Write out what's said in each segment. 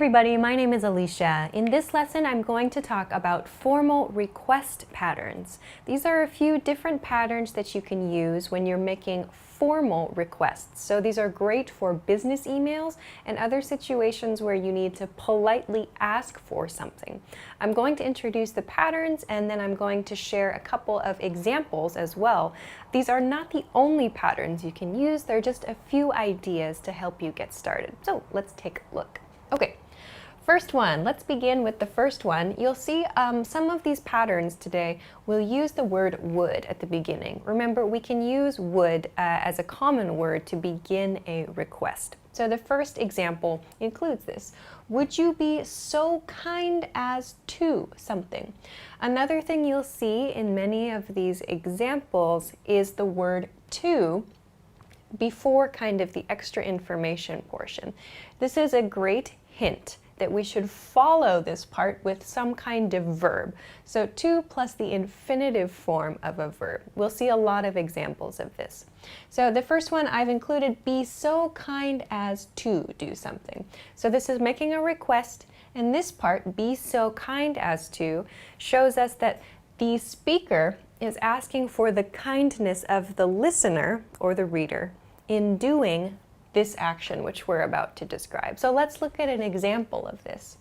Everybody, my name is Alicia. In this lesson, I'm going to talk about formal request patterns. These are a few different patterns that you can use when you're making formal requests. So these are great for business emails and other situations where you need to politely ask for something. I'm going to introduce the patterns and then I'm going to share a couple of examples as well. These are not the only patterns you can use, they're just a few ideas to help you get started. So let's take a look. Okay. First one, let's begin with the first one. You'll see some of these patterns today will use the word would at the beginning. Remember, we can use would as a common word to begin a request. So the first example includes this. Would you be so kind as to something? Another thing you'll see in many of these examples is the word to before kind of the extra information portion. This is a great hint that we should follow this part with some kind of verb. So to plus the infinitive form of a verb. We'll see a lot of examples of this. So the first one I've included, be so kind as to do something. So this is making a request, and this part, be so kind as to, shows us that the speaker is asking for the kindness of the listener or the reader in doing this action which we're about to describe. So let's look at an example of this.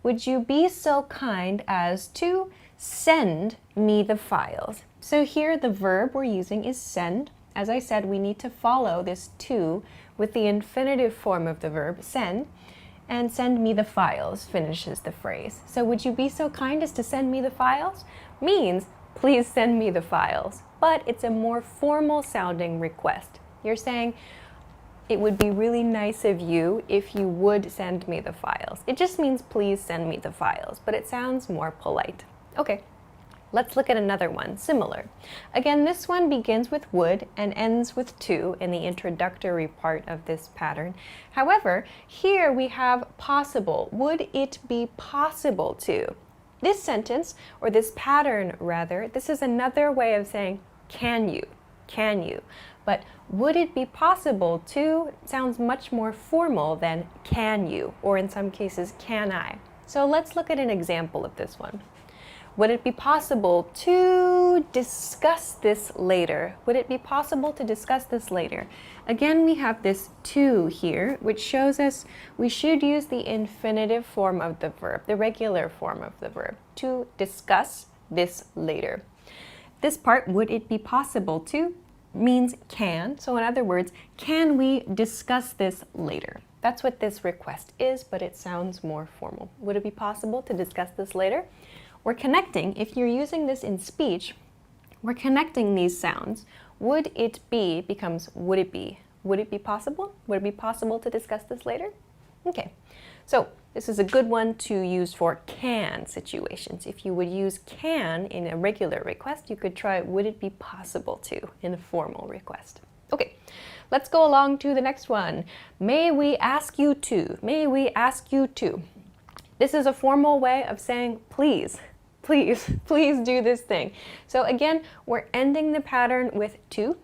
Would you be so kind as to send me the files? So here the verb we're using is send. As I said, we need to follow this to with the infinitive form of the verb send, and send me the files finishes the phrase. So would you be so kind as to send me the files? Means please send me the files, but it's a more formal sounding request. You're saying, it would be really nice of you if you would send me the files. It just means please send me the files, but it sounds more polite. Okay, let's look at another one, similar. Again, this one begins with would and ends with to in the introductory part of this pattern. However, here we have possible. Would it be possible to? This sentence, or this pattern rather, this is another way of saying, can you? Can you? But would it be possible to sounds much more formal than can you, or in some cases, can I? So let's look at an example of this one. Would it be possible to discuss this later? Would it be possible to discuss this later? Again, we have this to here, which shows us we should use the infinitive form of the verb, the regular form of the verb, to discuss this later. This part, would it be possible to, means can. So in other words, can we discuss this later? That's what this request is, but it sounds more formal. Would it be possible to discuss this later? We're connecting, if you're using this in speech, we're connecting these sounds. Would it be becomes would it be. Would it be possible? Would it be possible to discuss this later? Okay, so this is a good one to use for can situations. If you would use can in a regular request, you could try would it be possible to in a formal request. Okay, let's go along to the next one. May we ask you to? May we ask you to? This is a formal way of saying please, please, please do this thing. So again, we're ending the pattern with to.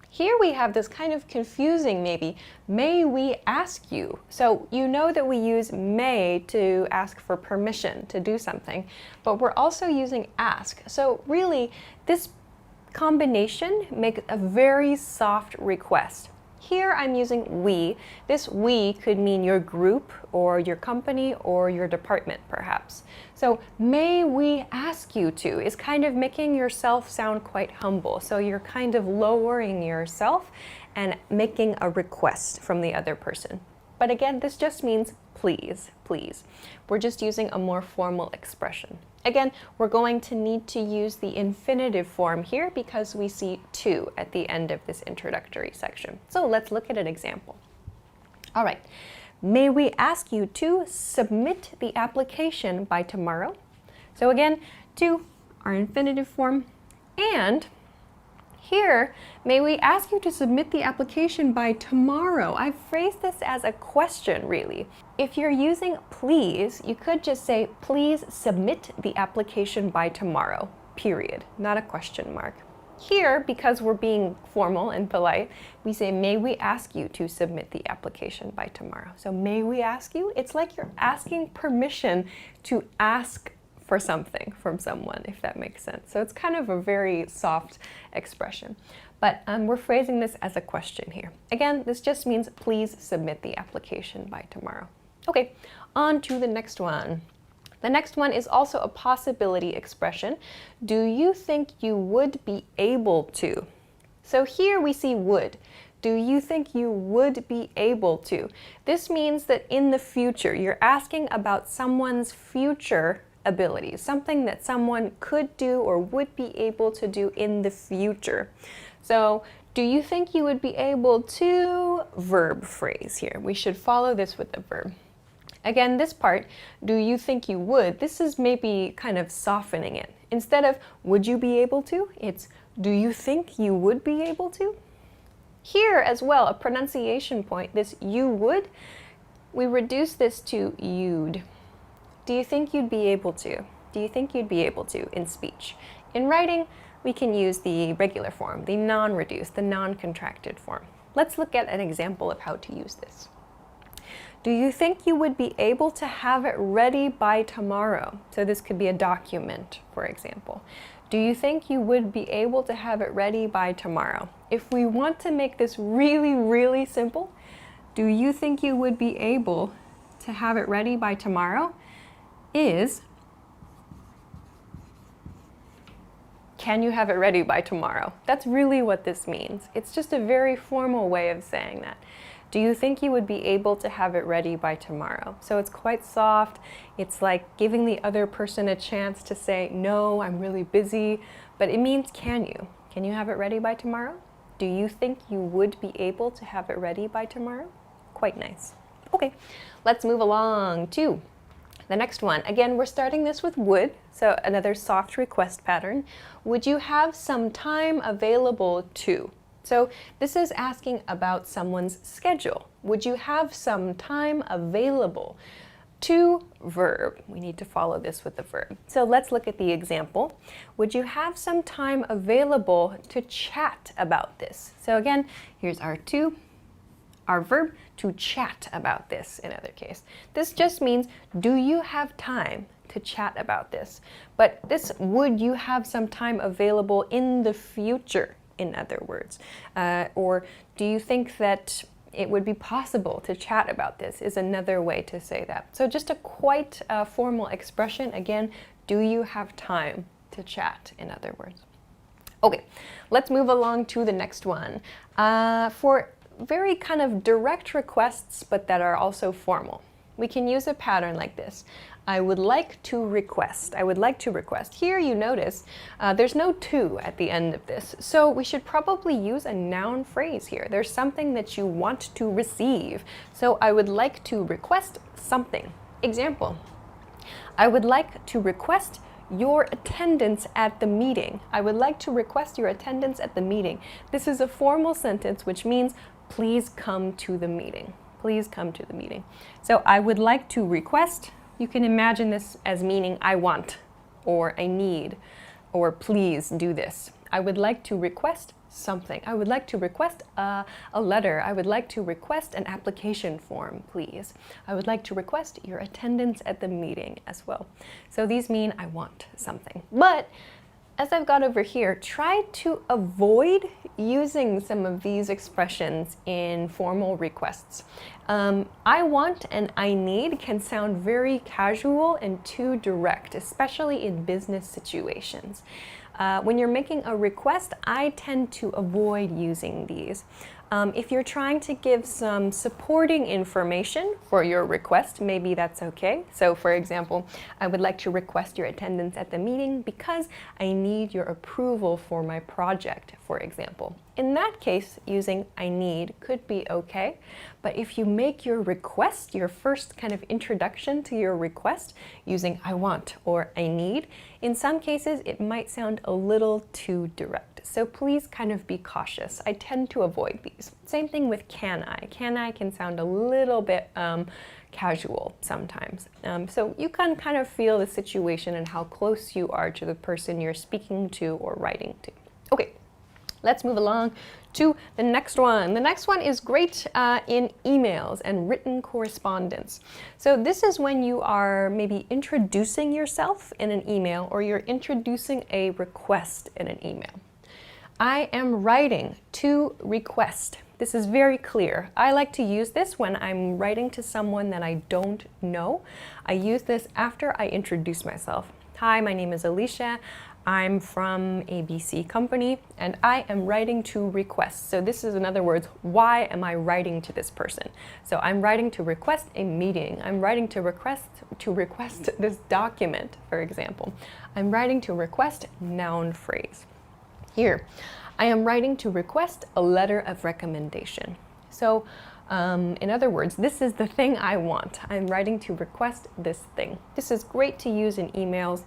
Here we have this kind of confusing maybe, may we ask you? So you know that we use may to ask for permission to do something, but we're also using ask. So really, this combination makes a very soft request. Here I'm using we. This we could mean your group or your company or your department perhaps. So may we ask you to is kind of making yourself sound quite humble. So you're kind of lowering yourself and making a request from the other person. But again, this just means please, please. We're just using a more formal expression. Again, we're going to need to use the infinitive form here because we see to at the end of this introductory section. So let's look at an example. All right, may we ask you to submit the application by tomorrow? So again, to, our infinitive form, and here, may we ask you to submit the application by tomorrow? I've phrased this as a question, really. If you're using please, you could just say, please submit the application by tomorrow, period, not a question mark. Here, because we're being formal and polite, we say, may we ask you to submit the application by tomorrow. So may we ask you? It's like you're asking permission to ask for something from someone, if that makes sense. So it's kind of a very soft expression. But we're phrasing this as a question here. Again, this just means please submit the application by tomorrow. Okay, on to the next one. The next one is also a possibility expression. Do you think you would be able to? So here we see would. Do you think you would be able to? This means that in the future, you're asking about someone's future abilities, something that someone could do or would be able to do in the future. So, do you think you would be able to? Verb phrase here. We should follow this with the verb. Again, this part, do you think you would? This is maybe kind of softening it. Instead of would you be able to, it's do you think you would be able to? Here as well, a pronunciation point, this you would, we reduce this to you'd. Do you think you'd be able to? Do you think you'd be able to in speech? In writing, we can use the regular form, the non-reduced, the non-contracted form. Let's look at an example of how to use this. Do you think you would be able to have it ready by tomorrow? So this could be a document, for example. Do you think you would be able to have it ready by tomorrow? If we want to make this really, really simple, do you think you would be able to have it ready by tomorrow is, can you have it ready by tomorrow? That's really what this means. It's just a very formal way of saying that. Do you think you would be able to have it ready by tomorrow? So it's quite soft. It's like giving the other person a chance to say, no, I'm really busy. But it means, can you? Can you have it ready by tomorrow? Do you think you would be able to have it ready by tomorrow? Quite nice. Okay, let's move along to the next one. Again, we're starting this with would, so another soft request pattern. Would you have some time available to? So this is asking about someone's schedule. Would you have some time available? To verb. We need to follow this with the verb. So let's look at the example. Would you have some time available to chat about this? So again, here's our to, our verb, to chat about this in other case. This just means, do you have time to chat about this? But this, would you have some time available in the future? In other words, or do you think that it would be possible to chat about this is another way to say that. So just a quite formal expression. Again, do you have time to chat, in other words. Okay, let's move along to the next one. For very kind of direct requests, but that are also formal, we can use a pattern like this. I would like to request. I would like to request. Here you notice there's no to at the end of this. So we should probably use a noun phrase here. There's something that you want to receive. So I would like to request something. Example, I would like to request your attendance at the meeting. I would like to request your attendance at the meeting. This is a formal sentence which means please come to the meeting. Please come to the meeting. So I would like to request. You can imagine this as meaning I want, or I need, or please do this. I would like to request something. I would like to request a letter. I would like to request an application form, please. I would like to request your attendance at the meeting as well. So these mean I want something. But as I've got over here, try to avoid using some of these expressions in formal requests. I want and I need can sound very casual and too direct, especially in business situations. When you're making a request, I tend to avoid using these. If you're trying to give some supporting information for your request, maybe that's okay. So for example, I would like to request your attendance at the meeting because I need your approval for my project, for example. In that case, using I need could be okay. But if you make your request, your first kind of introduction to your request, using I want or I need, in some cases it might sound a little too direct. So please kind of be cautious. I tend to avoid these. Same thing with can I. Can I can sound a little bit casual sometimes. So you can kind of feel the situation and how close you are to the person you're speaking to or writing to. Okay, Let's move along to the next one. The next one is great in emails and written correspondence. So this is when you are maybe introducing yourself in an email, or you're introducing a request in an email. I am writing to request. This is very clear. I like to use this when I'm writing to someone that I don't know. I use this after I introduce myself. Hi, my name is Alicia. I'm from ABC company, and I am writing to request. So this is, in other words, why am I writing to this person? So I'm writing to request a meeting. I'm writing to request this document, for example. I'm writing to request noun phrase. Here, I am writing to request a letter of recommendation. So in other words, this is the thing I want. I'm writing to request this thing. This is great to use in emails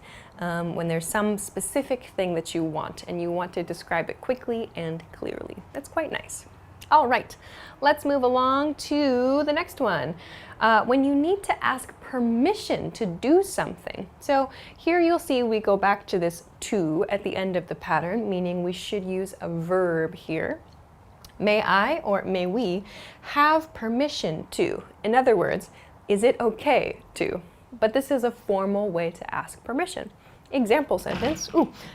when there's some specific thing that you want and you want to describe it quickly and clearly. That's quite nice. All right, let's move along to the next one. When you need to ask permission to do something. So here you'll see we go back to this to at the end of the pattern, meaning we should use a verb here. May I or may we have permission to? In other words, is it okay to? But this is a formal way to ask permission. Example sentence.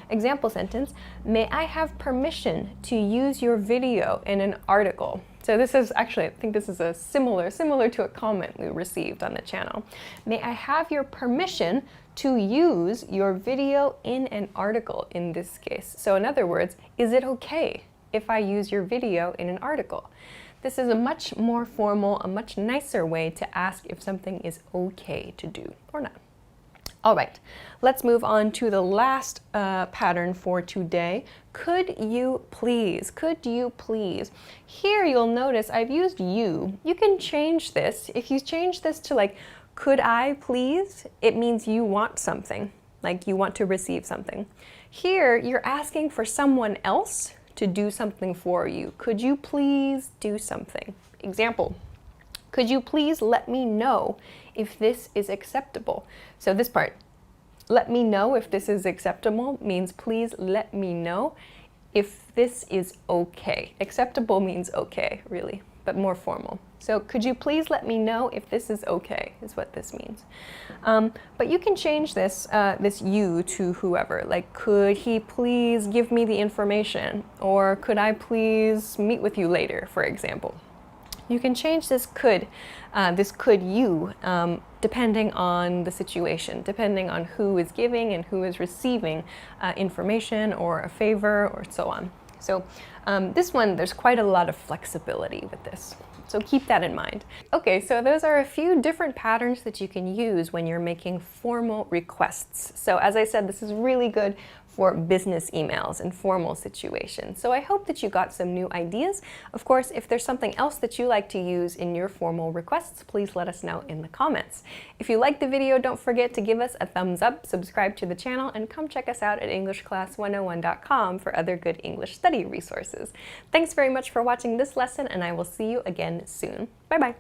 Example sentence. May I have permission to use your video in an article? So this is actually, I think this is a similar to a comment we received on the channel. May I have your permission to use your video in an article in this case? So in other words, is it okay if I use your video in an article? This is a much more formal, a much nicer way to ask if something is okay to do or not. All right, let's move on to the last pattern for today. Could you please? Could you please? Here you'll notice I've used you. You can change this. If you change this to like, could I please? It means you want something, like you want to receive something. Here you're asking for someone else to do something for you. Could you please do something? Example. Could you please let me know if this is acceptable? So this part, let me know if this is acceptable, means please let me know if this is okay. Acceptable means okay, really, but more formal. So could you please let me know if this is okay, is what this means. But you can change this, this you to whoever, like could he please give me the information? Or could I please meet with you later, for example. You can change this could you, depending on the situation, depending on who is giving and who is receiving information or a favor or so on. So this one, there's quite a lot of flexibility with this. So keep that in mind. Okay, so those are a few different patterns that you can use when you're making formal requests. So as I said, this is really good for business emails and formal situations. So I hope that you got some new ideas. Of course, if there's something else that you like to use in your formal requests, please let us know in the comments. If you liked the video, don't forget to give us a thumbs up, subscribe to the channel, and come check us out at EnglishClass101.com for other good English study resources. Thanks very much for watching this lesson, and I will see you again soon. Bye-bye.